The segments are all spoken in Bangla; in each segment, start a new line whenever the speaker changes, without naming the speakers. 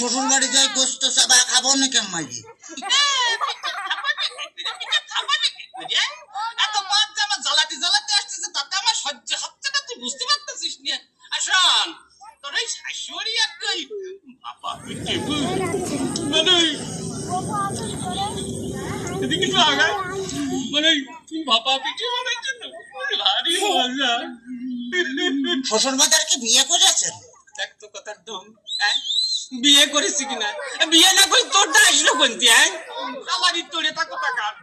শ্বশুর বাড়ি যাই গোস্ত চাবা খাবো না কেমন মাইরি
এত মাছ যে আমার জ্বালাতে জ্বালাতে আসতেছে তাতে আমার সহ্য হচ্ছে না, তুই বুঝতে পারতেছিস না। আসন তোর এই শাশুড়ি আর তুই বাবা মানে এদিকে তো আগায় মানে বাবা পিঠে বানাইছে না ভারী মজা।
শ্বশুর বাজার কি বিয়ে করেছেন?
দেখ তো কথার দম, হ্যাঁ বিয়ে করেছি কিনা, বিয়ে না করে তোরটা আসলো কোনটি, হ্যাঁ আমারই তোরে তা কথা কার।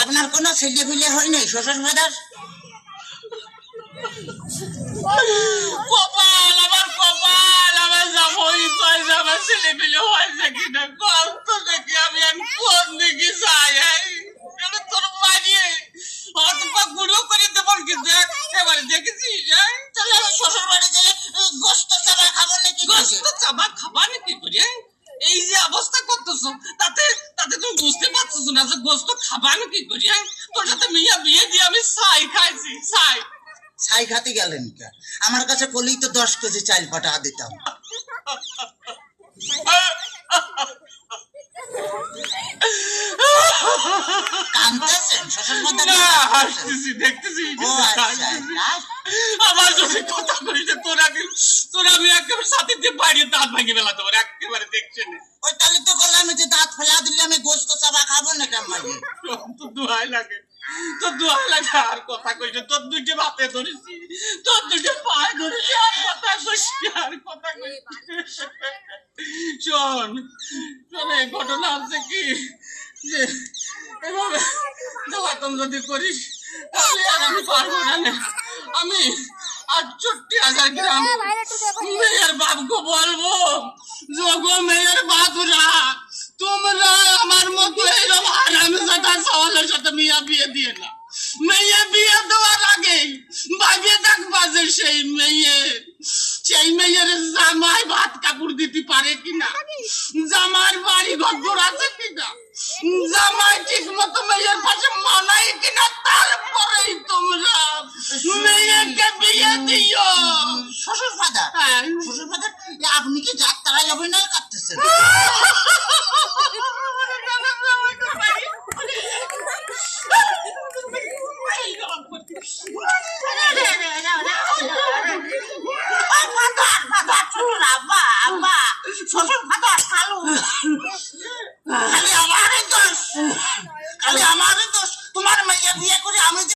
আপনার কোনো ছেলে ফেলে হয় নাই শ্বশুর বাজার?
কপাল আমার, কপাল আমার জামাই পাইছে, আমার ছেলে পেলে হয়েছে কিনা কল তো দেখি আমি কোন দিকে যাই। তোর মারিয়ে অথবা গুঁড়ো করে দেবো কিন্তু একেবারে দেখেছিস।
তাহলে আমি শ্বশুর বাড়ি গেলে গোস্ত চাবা খাবো নাকি?
গোস্ত চাবা খাবা নাকি করে এই যে অবস্থা করতেছো তাতে তাতে তুমি বুঝতে পারছো না যে গোস্ত খাবা নাকি করে। তোর সাথে মেয়া বিয়ে দিয়ে আমি ছাই খাইছি, ছাই।
ছাই খাতে গেলেন কে? আমার কাছে বলেই তো 10 কেজি চাল পাঠা দিতাম। কাঁদতেছেন শ্বশুর বাজার?
না হাসতেছি, দেখতেছি আমার যদি কথা বলিস তোরা আমি একেবারে সাথে দিয়ে বাড়িয়ে দাঁত ভাঙিয়ে বেলাতে পারে একেবারে দেখছে না।
ওই তাহলে তো বললাম যে দাঁত ফেলা দিলে আমি গোস্ত চাবা খাবো না কেমন মাইরি?
তোর দোহাই লাগে, তোর দোহাই লাগে আর কথা কইছে, তোর দুইটা বাপে ধরেছি, তোর দুইটা পায়ে ধরেছি আর কথা কইছি, আর কথা কইছি। শোন শোন এই ঘটনা হচ্ছে কি যে এভাবে জ্বালাতন যদি করিস তাহলে আর আমি পারবো না। আমি 68,000 গ্রাম মেয়ের বাপকে বলবো, যোগো মেয়ের বাপুরা তোমরা আমার মতো এইরকম হারামজাদা সওয়ালের সাথে মিয়া বিয়ে দিয়ে না। মেয়ে বিয়ে দেওয়ার আগে ভাবিয়ে দেখবা যে সেই মেয়ের জামাই ভাত কাপড় দিতে পারে কিনা, জামার বাড়ি ঘর আছে কিনা, জামাই ঠিক মতো মেয়ের পাশে মানায় কিনা, তারপরেই তোমরা মেয়েকে বিয়ে দিও।
শ্বশুর ফাদার, শ্বশুর ফাদার আপনি কি যাত্রায় অভিনয় করতেছেন?